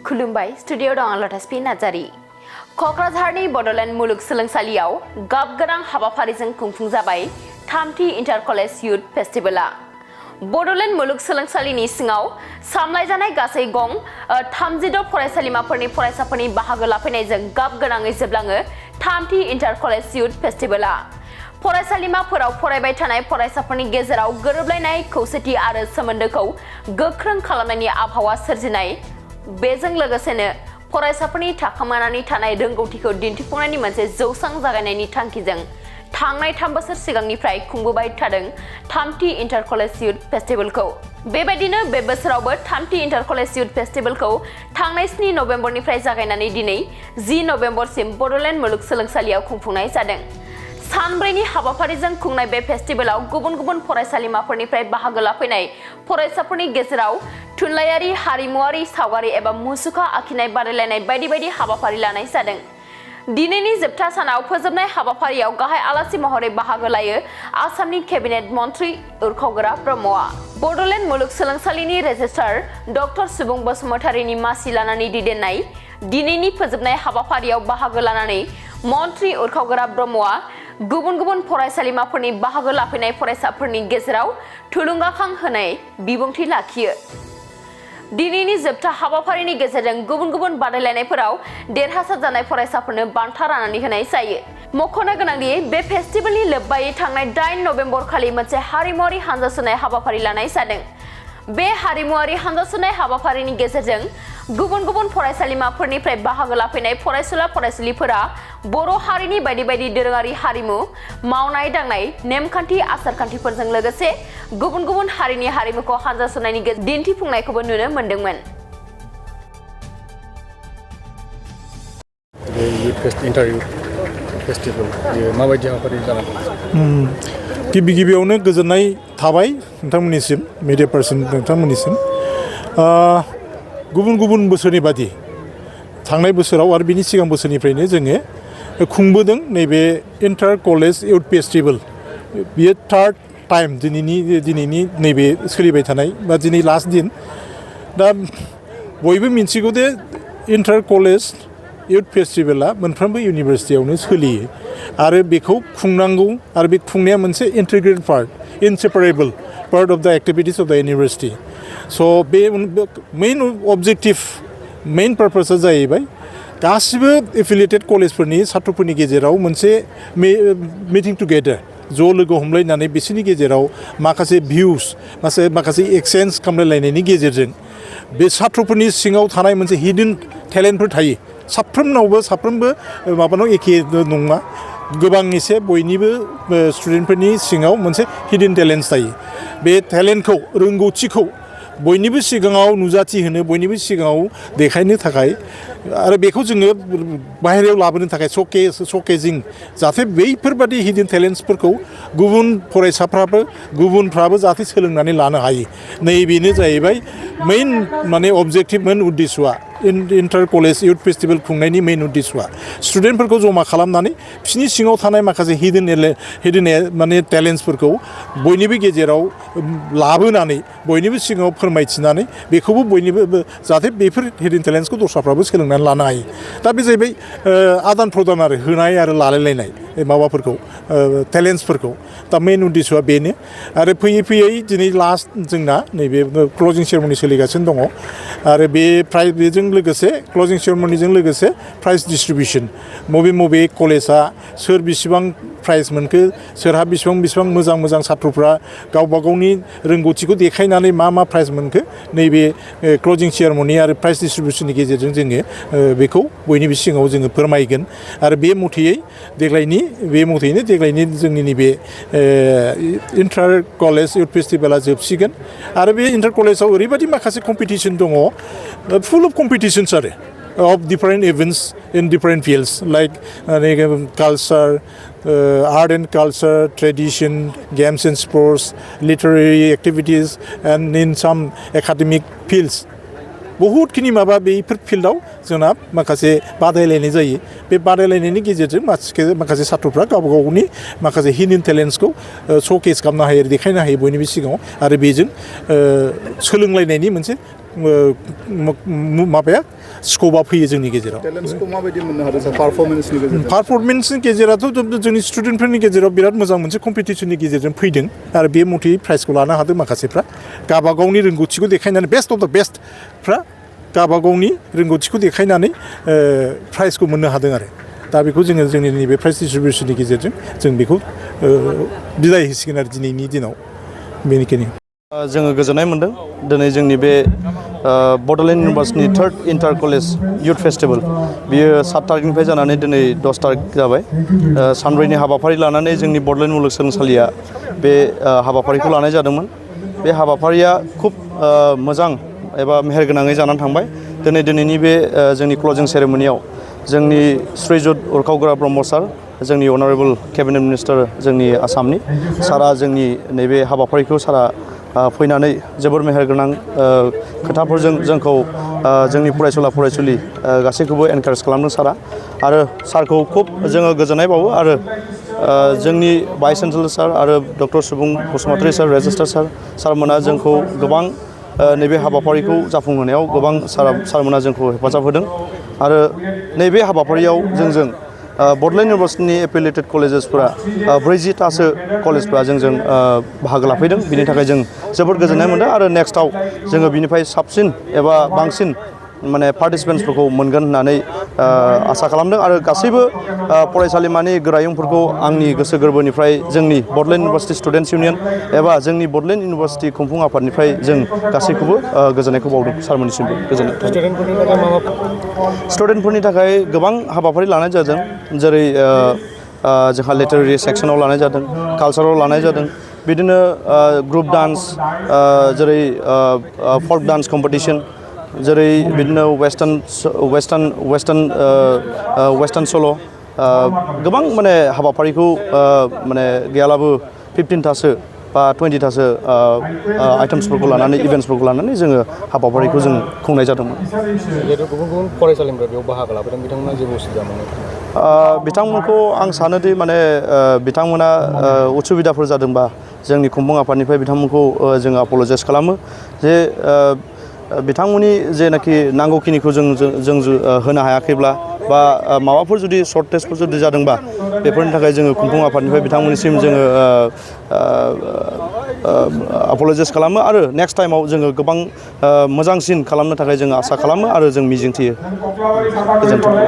खुलुमबाय स्टुडिअ दं आं लटासपि नार्जारि क'क्राझारनि बड'ल मुलुगसोलोंसालियाव गाबगोनां हाबाफारिजों खुंफुंजाबाय थामथि इन्टार कलेज युथ फेस्टिभेला बड'ल मुलुगसोलोंसालिनि सिङाव सामलायजानाय गासै गं 36 फरायसालिमाफोरनि फरायसाफोरनि बाहागो लाफैनायजों गाबगोनाङै जोबलाङो थामथि इन्टार कलेज युथ फेस्टिभेला फरायसालिमाफोराव फरायबाय थानाय फरायसाफोरनि गेजेराव गोरोबलायनाय खौसेथि आरो सोमोन्दोखौ गोख्रों खालामनायनि आबहावा सोरजिनाय बेजों लोगोसेनो फरायसाफोरनि थाखोमानानै थानाय रोंगौथिखौ दिन्थिफुंनायनि मोनसे जौसां जागायनायनि थांखिजों थांनाय 3 बोसोर सिगांनिफ्राय खुंबोबाय थादों थामथि इन्टार कलेज युथ फेस्टिभेलखौ बेबायदिनो बे बोसोरावबो थामथि इन्टार कलेज युथ फेस्टिभेलखौ थांनाय 7 नभेम्बरनिफ्राय जागायनानै दिनै 10 नभेम्बरसिम बड'ल मुलुगसोलोंसालियाव खुंफुंनाय जादों सानब्रैनि हाबाफारिजों खुंनाय बे फेस्टिभेलाव गुबुन गुबुन फरायसालिमाफोरनिफ्राय बाहागो लाफैनाय फरायसाफोरनि गेजेराव थुनलाइयारि हारिमुआरि सावगारि एबा मुसुखा आखिनाय बादायलायनाय बायदि बायदि हाबाफारि लानाय जादों दिनैनि जोबथा सानाव फोजोबनाय हाबाफारियाव गाहाय आलासि महरै बाहागो लायो आसामनि केबिनेट मन्त्रि उरखावगोरा ब्रह्मआ बड'ल मुलुगसोलोंसालिनि रेजिस्ट्रार डक्टर सुबुं बसुमतारीनि मासि लानानै दैदेननाय दिनैनि फोजोबनाय हाबाफारियाव बाहागो लानानै मन्त्रि उरखावगोरा ब्रह्मआ गुबुन गुबुन फरायसालिमाफोरनि बाहागो लाफैनाय फरायसाफोरनि गेजेराव थुलुंगाखां होनाय बिबुंथि लाखियो दिनैनि जोबथा हाबाफारिनि गेजेरजों गुबुन गुबुन बादायलायनायफोराव देरहासार जानाय फरायसाफोरनो बान्था राननानै होनाय जायो मख'नो गोनांदि बे फेस्टिभेलनि लोब्बायै थांनाय 8 नभेम्बर खालि मोनसे हारिमुआरि हानजा सुनाय हाबाफारि लानाय जादों बे हारिमुआरि हानजा सुनाय हाबाफारिनि गेजेरजों गुबुन गुबुन फरायसालिमाफोरनिफ्राय बाहागो लाफैनाय फरायसुला फरायसुलिफोरा बर' हारिनि बायदि बायदि दोरोङारि हारिमु मावनाय दांनाय नेमखान्थि आसारखान्थिफोरजों लोगोसे गुबुन गुबुन हारिनि हारिमुखौ हानजा सुनायनि गेजेरजों दिन्थिफुंनायखौबो नुनो मोन्दोंमोन माबायदि हाबाफारि जानांगौ गिबि गिबियावनो गोजोननाय थाबाय नोंथांमोननिसिम मिडिया पार्सन नोंथांमोननिसिम गुबुन गुबुन बोसोरनि बादि थांनाय बोसोराव आरो बिनि सिगां बोसोरनिफ्रायनो जोङो खुंबोदों नैबे इन्टार कलेज इउथ फेस्टिभेल बियो 3rd टाइम दिनैनि नैबे सोलिबाय थानाय बा दिनै लास्ट दिन दा बयबो मिन्थिगौ दे इन्टार कलेज इउथ फेस्टिभेला मोनफ्रोमबो इउनिभारसिटियावनो सोलियो आरो बेखौ खुंनांगौ आरो बे खुंनाया मोनसे इन्टिग्रेटेड पार्ट इनसेपारेबल पार्ट अफ द एक्टिभिटिस अफ द इउनिभारसिटि स' बे मेइन अबजेक्टिभ मेइन पार्पसा जाहैबाय गासिबो एफिलिएटेड कलेजफोरनि साथ्रफोरनि गेजेराव मोनसे मिटिं टुगेदार ज' लोगो हमलायनानै बिसोरनि गेजेराव माखासे भिउस माखासे एक्सचेन्ज खालामलायनायनि गेजेरजों बे साथ्रफोरनि सिङाव थानाय मोनसे हिडन टेलेन्टफोर थायो साफ्रोमबो माबानाव एखे नङा गोबां एसे बयनिबो स्टुडेन्टफोरनि सिङाव मोनसे हिडन टेलेन्टस थायो बे टेलेन्टखौ रोंगौथिखौ बयनिबो सिगाङाव नुजाथि होनो बयनिबो सिगाङाव देखायनो थाखाय आरो बेखौ जोङो बाहेरायाव लाबोनो थाखाय श'केजिं जाहाथे बैफोरबादि हिडन टेलेन्ट्सफोरखौ गुबुन फरायसाफ्राबो गुबुनफ्राबो जाहाथे सोलोंनानै लानो हायो नैबेनो जाहैबाय मेइन माने अबजेक्टिभ मेइन उद्देश्यआ इन्टार कलेज इउथ फेस्टिभेल खुंनायनि मेइन उद्देश्यआ स्टुडेन्टफोरखौ जमा खालामनानै बिसोरनि सिङाव थानाय माखासे हिडन माने टेलेन्ट्सफोरखौ बयनिबो गेजेराव लाबोनानै बयनिबो सिगाङाव फोरमायथिनानै बेखौबो बयनिबो जाहाथे बेफोर हिडन टेलेन्ट्सखौ दस्राफ्राबो सोलोंनानै लानो हायो दा बे जाहैबाय आदान प्रदान आरो होनाय आरो लालायलायनाय माबाफोरखौ टेलेन्ट्सफोरखौ दा मेइन उद्देश्यआ बेनो आरो फैयै फैयै दिनै लास्ट जोंना नैबे क्लजिं सेरेमनि सोलिगासिनो दङ आरो बेजों लोगोसे क्लजिं सेरेमनिजों लोगोसे प्राइज डिस्ट्रिबिउसन बबे कलेजआ सोर बिसिबां प्राइज मोनखो सोरहा बिसिबां मोजां साथ्रफ्रा गावबा गावनि रोंगौथिखौ देखायनानै मा प्राइज मोनखो नैबे क्लजिं सेरेमनि आरो प्राइज डिस्ट्रिबिउसननि गेजेरजों जोङो बेखौ बयनिबो सिगाङाव जोङो फोरमायगोन आरो बे मथेयैनो देग्लायनि जोंनि नैबे इन्टार कलेज इउथ फेस्टिभेला जोबसिगोन आरो बे इन्टार कलेजाव ओरैबायदि माखासे कम्पिटिसन दङ full of competitions of different events in different fields like culture, art and culture, tradition, games and sports, literary activities, and in some academic fields. बहुतखिनि माबा बेफोर फिल्डआव जोंना माखासे बादायलायनाय जायो बे बादायलायनायनि गेजेरजों माखासे साथ्रफ्रा गावबा गावनि माखासे हिडन टेलेन्ट्सखौ श'केस खालामनो हायो देखायनो हायो बयनिबो सिगाङाव आरो बेजों सोलोंलायनायनि मोनसे माबाया स्कपआ फैयो जोंनि गेजेराव टेलेन्टसखौ माबायदि मोननो हादों सार पारफरमेन्सनि गेजेरजों पारफरमेन्सनि गेजेरावथ' जोंनि स्टुडेन्टफोरनि गेजेराव बिराद मोजां मोनसे कम्पिटिसननि गेजेरजों फैदों आरो बे मथेै प्राइजखौ लानो हादों माखासेफ्रा गावबा गावनि रोंगौथिखौ देखायनानै बेस्ट अफ दा बेस्टफ्रा गावबा गावनि रोंगौथिखौ देखायनानै प्राइजखौ मोननो हादों आरो दा बेखौ जोङो जोंनि नैबे प्राइज डिस्ट्रिबिउसननि गेजेरजों जों बेखौ बिदाय होसिगोन आरो दिनैनि दिनाव बेनिखायनो जोङो गोजोननाय मोनदों दिनै जोंनि बे बड'लेण्ड इउनिभार्सिटिनि 3rd inter college youth festival बियो 7 तारिखनिफ्राय जानानै दिनै 10 तारिख जाबाय सानब्रैनि हाबाफारि लानानै जोंनि बड'लेण्ड मुलुगसोलोंसालिया बे हाबाफारिखौ लानाय जादोंमोन बे हाबाफारिया खुब मोजां एबा मेहेरगोनाङै जानानै थांबाय दिनैनि बे जोंनि क्लजिं सेरेमनियाव जोंनि श्रीजुत उरखावगोरा ब्रह्म सार जोंनि अनारेबल केबिनेट मिनिस्टार जोंनि आसामनि सारा जोंनि नैबे हाबाफारिखौ सारा फैनानै जोबोर मेहेरगोनां खोथाफोरजों जोंखौ जोंनि फरायसुला फरायसुलि गासैखौबो एनकारेज खालामदों सारा आरो सारखौ खुब जोङो गोजोननाय बावो आरो जोंनि भाइस चेन्सेलर सार आरो डक्टर सुबुं बसुमतारी सार रेजिस्ट्रार सारमोना जोंखौ गोबां नैबे हाबाफारिखौ जाफुंहोनायाव गोबां सारमोना जोंखौ हेफाजाब होदों आरो नैबे हाबाफारियाव जोंजों बड'लेण्ड इउनिभार्सिटिनि एफिलिएटेड कलेजेसफोरा 40तासो कलेजफ्रा जोंजों बाहागो लाफैदों बिनि थाखाय जों जोबोद गोजोननाय मोनदों आरो नेक्स्टआव जोङो बिनिफ्राय साबसिन एबा बांसिन माने पार्टिसिपेन्ट्सफोरखौ मोनगोन होननानै आसा खालामदों आरो गासैबो फरायसालिमानि गोरायुंफोरखौ आंनि गोसो गोरबोनिफ्राय जोंनि बड'लेण्ड इउनिभार्सिटि स्टुडेन्टस इउनियन एबा जोंनि बड'लेण्ड इउनिभार्सिटि खुंफुं आफादनिफ्राय जों गासैखौबो गोजोननायखौ बावदों सारमोननिसिमबो गोजोननाय स्टुडेन्टफोरनि थाखाय गोबां हाबाफारि लानाय जादों जेरै जोंहा लिटारेरि सेक्सनाव लानाय जादों कालचाराव लानाय जादों बिदिनो ग्रुप डान्स जेरै फल्क डान्स कम्पिटिसन जेरै बिदिनो वेस्टार्न सल' गोबां माने हाबाफारिखौ माने गैयालाबो 15तासो बा 20तासो आइटेम्सफोरखौ लानानै इभेन्ट्सफोरखौ लानानै जोङो हाबाफारिखौ जों खुंनाय जादोंमोन जिहेतु गुबुन फरायसालिनिफ्राय बेयाव बाहागो लाबोदों बिथांमोना जेबो उसुबिदा मोनो बिथांमोनखौ आं सानोदि माने बिथांमोना उसुबिदाफोर जादोंबा जोंनि खुंफुं आफादनिफ्राय बिथांमोनखौ जोङो अपलजाइस खालामो जे बिथांमोननि जेनाखि नांगौखिनिखौ जों होनो हायाखैब्ला बा माबाफोर जुदि सर्टेजफोर जुदि जादोंबा बेफोरनि थाखाय जोङो खुंफुं आफादनिफ्राय बिथांमोननिसिम जोङो अपलजाइस खालामो आरो नेक्स्ट टाइमाव जोङो गोबां मोजांसिन खालामनो थाखाय जोङो आसा खालामो आरो जों मिजिंथियो गोजोन्थों